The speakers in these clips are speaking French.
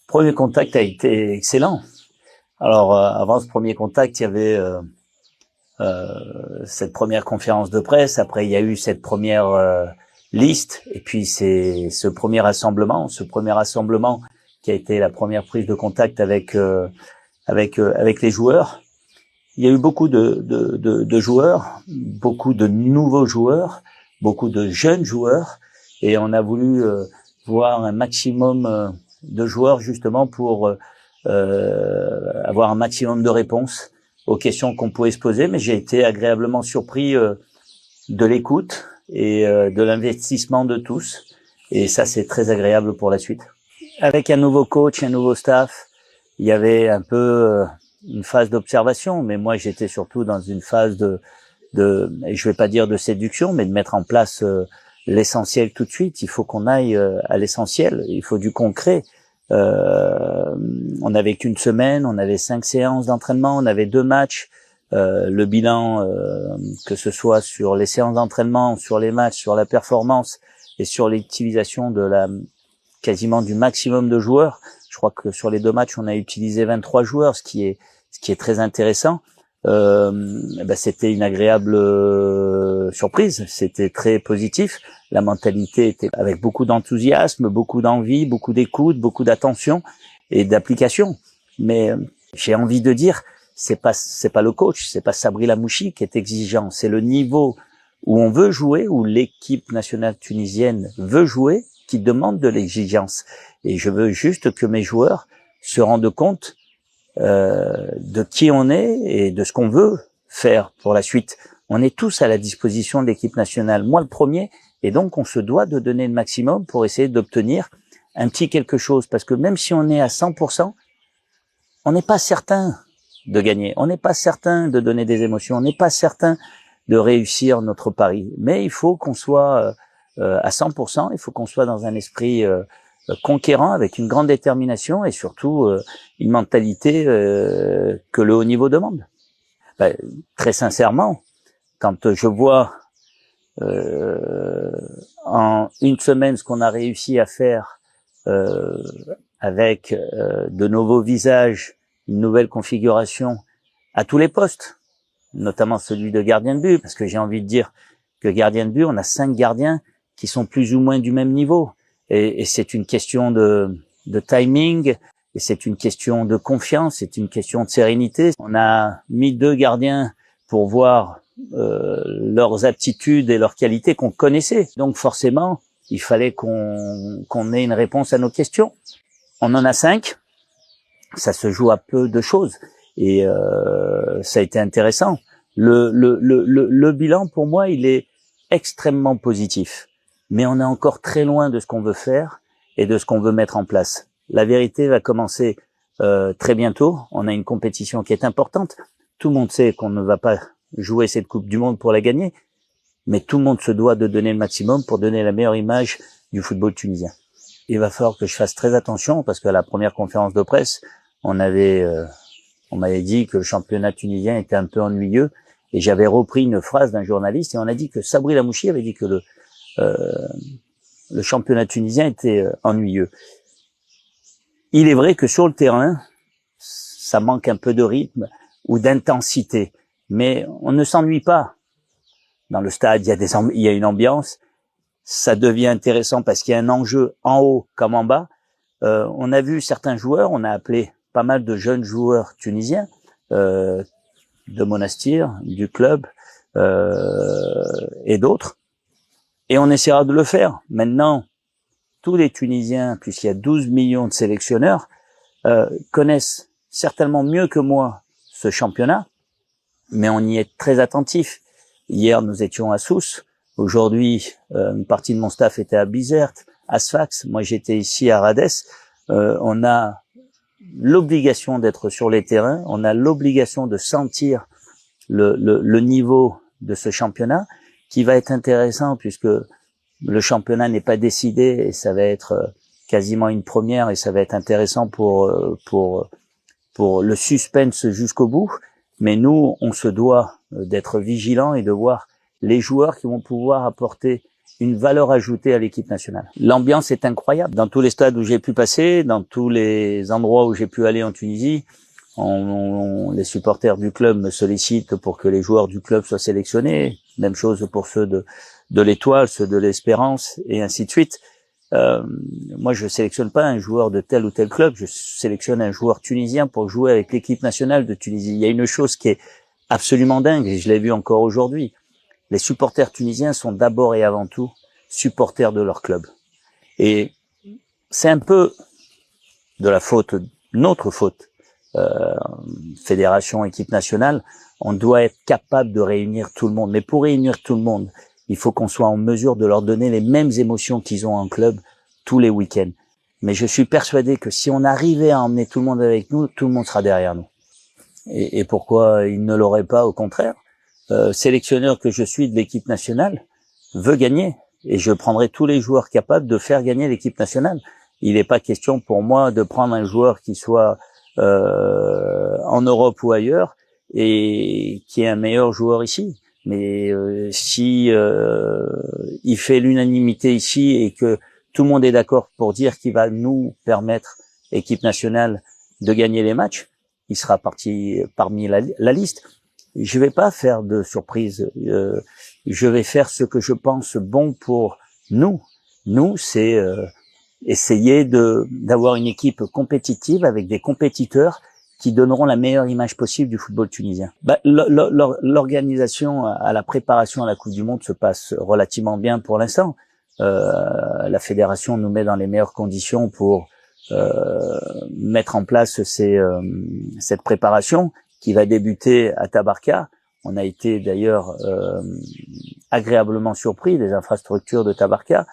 Premier contact a été excellent. Alors, avant ce premier contact, il y avait cette première conférence de presse. Après, il y a eu cette première liste. Et puis, c'est ce premier rassemblement qui a été la première prise de contact avec les joueurs. Il y a eu beaucoup de joueurs, beaucoup de nouveaux joueurs, beaucoup de jeunes joueurs. Et on a voulu voir un maximum de joueurs justement pour avoir un maximum de réponses aux questions qu'on pouvait se poser. Mais j'ai été agréablement surpris de l'écoute et de l'investissement de tous. Et ça, c'est très agréable pour la suite. Avec un nouveau coach, un nouveau staff, il y avait un peu une phase d'observation. Mais moi, j'étais surtout dans une phase et je vais pas dire de séduction, mais de mettre en place l'essentiel tout de suite. Il faut qu'on aille à l'essentiel. Il faut du concret. On n'avait qu'une semaine, on avait 5 séances d'entraînement, on avait 2 matchs. Le bilan, que ce soit sur les séances d'entraînement, sur les matchs, sur la performance et sur l'utilisation quasiment du maximum de joueurs. Je crois que sur les 2 matchs, on a utilisé 23 joueurs, ce qui est très intéressant. C'était une agréable surprise, c'était très positif. La mentalité était avec beaucoup d'enthousiasme, beaucoup d'envie, beaucoup d'écoute, beaucoup d'attention et d'application. Mais j'ai envie de dire, c'est pas le coach, c'est pas Sabri Lamouchi qui est exigeant, c'est le niveau où on veut jouer, où l'équipe nationale tunisienne veut jouer, qui demande de l'exigence. Et je veux juste que mes joueurs se rendent compte de qui on est et de ce qu'on veut faire pour la suite. On est tous à la disposition de l'équipe nationale, moi le premier, et donc on se doit de donner le maximum pour essayer d'obtenir un petit quelque chose, parce que même si on est à 100%, on n'est pas certain de gagner, on n'est pas certain de donner des émotions, on n'est pas certain de réussir notre pari, mais il faut qu'on soit à 100%, il faut qu'on soit dans un esprit conquérant, avec une grande détermination et surtout une mentalité que le haut niveau demande. Très sincèrement, quand je vois en une semaine ce qu'on a réussi à faire avec de nouveaux visages, une nouvelle configuration à tous les postes, notamment celui de gardien de but, parce que j'ai envie de dire que gardien de but, on a 5 gardiens qui sont plus ou moins du même niveau. Et c'est une question de timing, et c'est une question de confiance, c'est une question de sérénité. On a mis 2 gardiens pour voir leurs aptitudes et leurs qualités qu'on connaissait. Donc forcément, il fallait qu'on ait une réponse à nos questions. On en a 5, ça se joue à peu de choses, et ça a été intéressant. Le bilan, pour moi, il est extrêmement positif. Mais on est encore très loin de ce qu'on veut faire et de ce qu'on veut mettre en place. La vérité va commencer très bientôt. On a une compétition qui est importante. Tout le monde sait qu'on ne va pas jouer cette Coupe du Monde pour la gagner, mais tout le monde se doit de donner le maximum pour donner la meilleure image du football tunisien. Il va falloir que je fasse très attention, parce qu'à la première conférence de presse, on m'avait dit que le championnat tunisien était un peu ennuyeux, et j'avais repris une phrase d'un journaliste, et on a dit que Sabri Lamouchi avait dit que le championnat tunisien était ennuyeux. Il est vrai que sur le terrain, ça manque un peu de rythme ou d'intensité, mais on ne s'ennuie pas. Dans le stade, il y a une ambiance, ça devient intéressant parce qu'il y a un enjeu en haut comme en bas. On a vu certains joueurs, on a appelé pas mal de jeunes joueurs tunisiens, de Monastir, du club et d'autres. Et on essaiera de le faire. Maintenant, tous les Tunisiens, puisqu'il y a 12 millions de sélectionneurs, connaissent certainement mieux que moi ce championnat, mais on y est très attentif. Hier, nous étions à Sousse. Aujourd'hui, une partie de mon staff était à Bizerte, à Sfax. Moi, j'étais ici à Rades. On a l'obligation d'être sur les terrains. On a l'obligation de sentir le niveau de ce championnat, qui va être intéressant puisque le championnat n'est pas décidé, et ça va être quasiment une première, et ça va être intéressant pour le suspense jusqu'au bout. Mais nous, on se doit d'être vigilants et de voir les joueurs qui vont pouvoir apporter une valeur ajoutée à l'équipe nationale. L'ambiance est incroyable. Dans tous les stades où j'ai pu passer, dans tous les endroits où j'ai pu aller en Tunisie, les supporters du club me sollicitent pour que les joueurs du club soient sélectionnés. Même chose pour ceux de l'Étoile, ceux de l'Espérance, et ainsi de suite. Moi, je sélectionne pas un joueur de tel ou tel club, je sélectionne un joueur tunisien pour jouer avec l'équipe nationale de Tunisie. Il y a une chose qui est absolument dingue, et je l'ai vu encore aujourd'hui. Les supporters tunisiens sont d'abord et avant tout supporters de leur club. Et c'est un peu de la faute, notre faute, fédération, équipe nationale. On doit être capable de réunir tout le monde. Mais pour réunir tout le monde, il faut qu'on soit en mesure de leur donner les mêmes émotions qu'ils ont en club tous les week-ends. Mais je suis persuadé que si on arrivait à emmener tout le monde avec nous, tout le monde sera derrière nous. Et pourquoi il ne l'aurait pas, au contraire? Sélectionneur que je suis de l'équipe nationale veut gagner. Et je prendrai tous les joueurs capables de faire gagner l'équipe nationale. Il n'est pas question pour moi de prendre un joueur qui soit en Europe ou ailleurs et qui est un meilleur joueur ici. Mais si il fait l'unanimité ici et que tout le monde est d'accord pour dire qu'il va nous permettre, équipe nationale, de gagner les matchs, il sera parmi la liste. Je vais pas faire de surprise. Je vais faire ce que je pense bon pour nous. Nous, c'est essayer d'avoir une équipe compétitive avec des compétiteurs qui donneront la meilleure image possible du football tunisien. L'organisation à la préparation à la Coupe du Monde se passe relativement bien pour l'instant. La fédération nous met dans les meilleures conditions pour mettre en place cette préparation qui va débuter à Tabarka. On a été d'ailleurs agréablement surpris des infrastructures de Tabarka,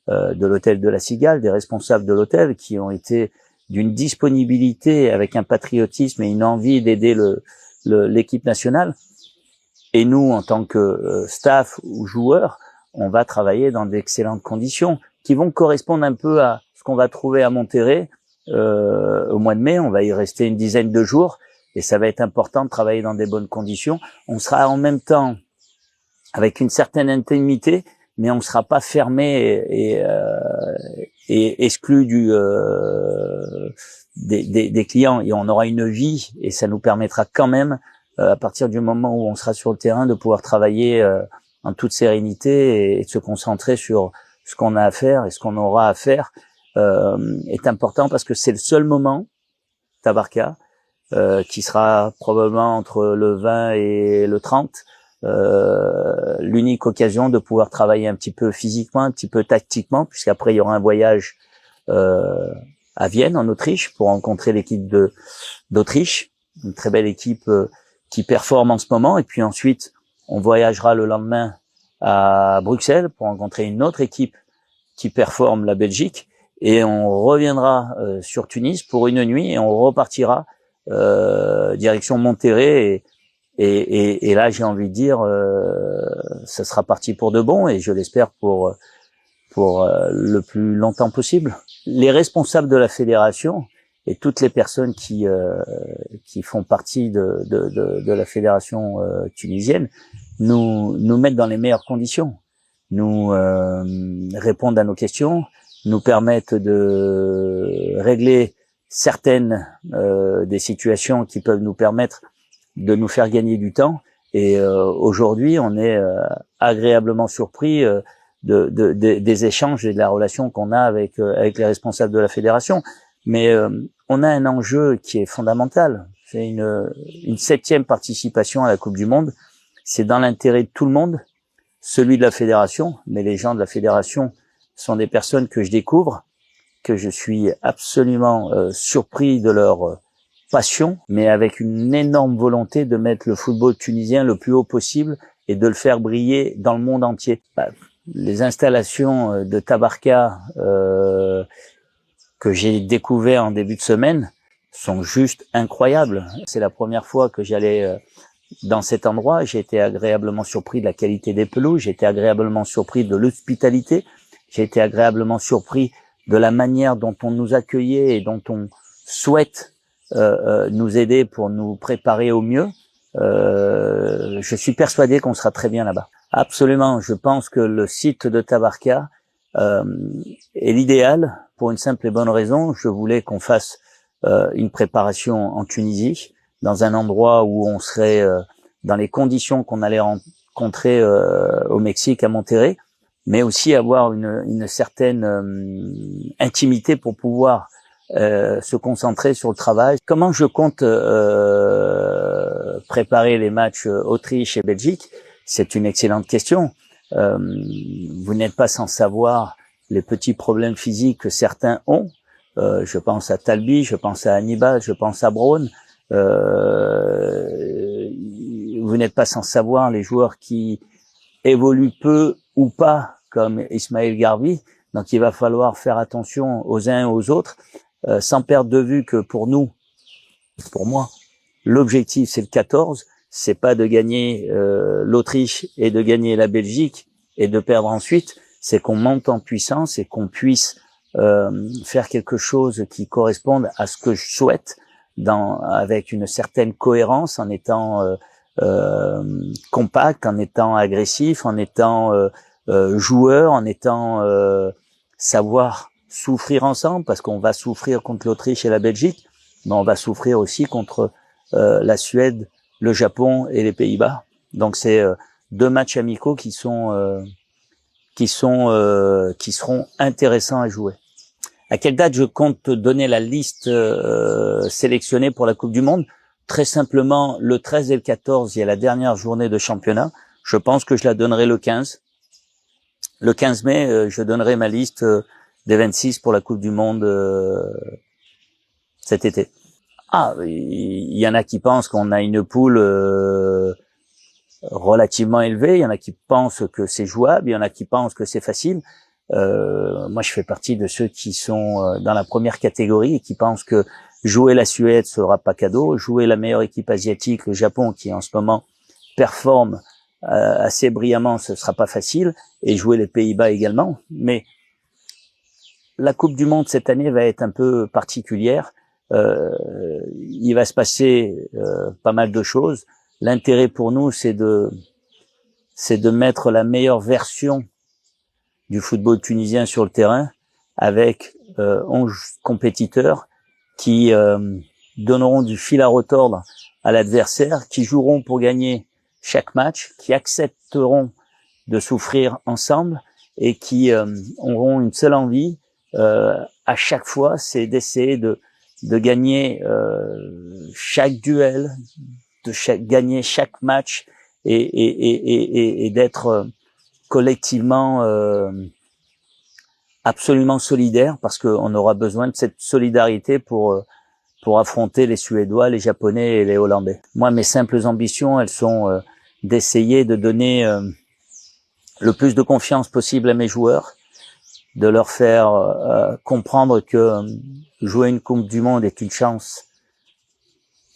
de l'hôtel de la Cigale, des responsables de l'hôtel qui ont été d'une disponibilité avec un patriotisme et une envie d'aider l'équipe nationale. Et nous, en tant que staff ou joueurs, on va travailler dans d'excellentes conditions qui vont correspondre un peu à ce qu'on va trouver à Monterrey au mois de mai. On va y rester une dizaine de jours et ça va être important de travailler dans des bonnes conditions. On sera en même temps avec une certaine intimité, mais on ne sera pas fermé et exclu des clients. Et on aura une vie et ça nous permettra quand même, à partir du moment où on sera sur le terrain, de pouvoir travailler en toute sérénité et de se concentrer sur ce qu'on a à faire et ce qu'on aura à faire. Est important parce que c'est le seul moment, Tabarka, qui sera probablement entre le 20 et le 30, l'unique occasion de pouvoir travailler un petit peu physiquement, un petit peu tactiquement, puisqu'après il y aura un voyage à Vienne, en Autriche, pour rencontrer l'équipe d'Autriche, une très belle équipe qui performe en ce moment, et puis ensuite on voyagera le lendemain à Bruxelles pour rencontrer une autre équipe qui performe, la Belgique, et on reviendra sur Tunis pour une nuit et on repartira direction Monterrey et là j'ai envie de dire ça sera parti pour de bon et je l'espère pour le plus longtemps possible. Les responsables de la fédération et toutes les personnes qui font partie de la fédération tunisienne nous mettent dans les meilleures conditions, nous répondent à nos questions, nous permettent de régler certaines des situations qui peuvent nous permettre de nous faire gagner du temps. Et aujourd'hui, on est agréablement surpris des échanges et de la relation qu'on a avec les responsables de la fédération. Mais on a un enjeu qui est fondamental. C'est une 7e participation à la Coupe du Monde. C'est dans l'intérêt de tout le monde, celui de la fédération. Mais les gens de la fédération sont des personnes que je découvre, que je suis absolument surpris de leur passion, mais avec une énorme volonté de mettre le football tunisien le plus haut possible et de le faire briller dans le monde entier. Les installations de Tabarka que j'ai découvert en début de semaine sont juste incroyables. C'est la première fois que j'allais dans cet endroit. J'ai été agréablement surpris de la qualité des pelouses, j'ai été agréablement surpris de l'hospitalité, j'ai été agréablement surpris de la manière dont on nous accueillait et dont on souhaite nous aider pour nous préparer au mieux. Je suis persuadé qu'on sera très bien là-bas. Absolument. Je pense que le site de Tabarka est l'idéal pour une simple et bonne raison. Je voulais qu'on fasse une préparation en Tunisie, dans un endroit où on serait dans les conditions qu'on allait rencontrer au Mexique, à Monterrey, mais aussi avoir une certaine intimité pour pouvoir se concentrer sur le travail. Comment je compte préparer les matchs Autriche et Belgique? C'est une excellente question. Vous n'êtes pas sans savoir les petits problèmes physiques que certains ont. Je pense à Talbi, je pense à Hannibal, je pense à Braun. Vous n'êtes pas sans savoir les joueurs qui évoluent peu ou pas, comme Ismaël Garbi. Donc il va falloir faire attention aux uns et aux autres, sans perdre de vue que pour nous, pour moi, l'objectif c'est le 14, c'est pas de gagner l'Autriche et de gagner la Belgique et de perdre ensuite, c'est qu'on monte en puissance et qu'on puisse faire quelque chose qui corresponde à ce que je souhaite, avec une certaine cohérence, en étant compact, en étant agressif, en étant joueur, en étant savoir souffrir ensemble, parce qu'on va souffrir contre l'Autriche et la Belgique, mais on va souffrir aussi contre la Suède, le Japon et les Pays-Bas. Donc c'est deux matchs amicaux qui seront intéressants à jouer. À quelle date je compte te donner la liste sélectionnée pour la Coupe du Monde? Très simplement, le 13 et le 14, il y a la dernière journée de championnat. Je pense que je la donnerai le 15. Le 15 mai, je donnerai ma liste des 26 pour la Coupe du Monde cet été. Ah, il y en a qui pensent qu'on a une poule relativement élevée, il y en a qui pensent que c'est jouable, il y en a qui pensent que c'est facile. Moi, je fais partie de ceux qui sont dans la première catégorie et qui pensent que jouer la Suède sera pas cadeau, jouer la meilleure équipe asiatique, le Japon, qui en ce moment performe assez brillamment, ce sera pas facile, et jouer les Pays-Bas également. Mais la Coupe du Monde cette année va être un peu particulière. Il va se passer pas mal de choses. L'intérêt pour nous, c'est de mettre la meilleure version du football tunisien sur le terrain, avec 11 compétiteurs qui donneront du fil à retordre à l'adversaire, qui joueront pour gagner chaque match, qui accepteront de souffrir ensemble et qui auront une seule envie à chaque fois, c'est d'essayer de gagner chaque duel, gagner chaque match et d'être collectivement absolument solidaire, parce qu'on aura besoin de cette solidarité pour affronter les Suédois, les Japonais et les Hollandais. Moi, mes simples ambitions, elles sont d'essayer de donner le plus de confiance possible à mes joueurs, de leur faire comprendre que jouer une Coupe du Monde est une chance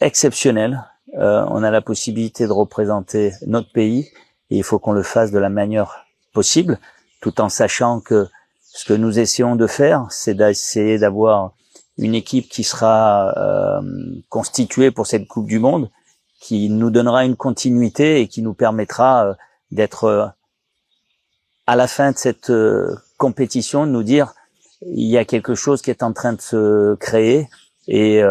exceptionnelle. On a la possibilité de représenter notre pays et il faut qu'on le fasse de la manière possible, tout en sachant que ce que nous essayons de faire, c'est d'essayer d'avoir une équipe qui sera constituée pour cette Coupe du Monde, qui nous donnera une continuité et qui nous permettra d'être à la fin de cette compétition, de nous dire il y a quelque chose qui est en train de se créer et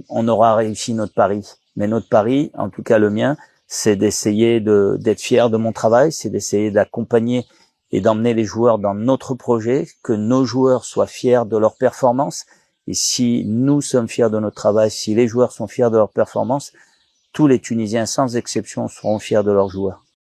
on aura réussi notre pari. Mais notre pari, en tout cas le mien, c'est d'essayer d'être fier de mon travail, c'est d'essayer d'accompagner et d'emmener les joueurs dans notre projet, que nos joueurs soient fiers de leur performance. Et si nous sommes fiers de notre travail, si les joueurs sont fiers de leur performance, tous les Tunisiens, sans exception, seront fiers de leurs joueurs.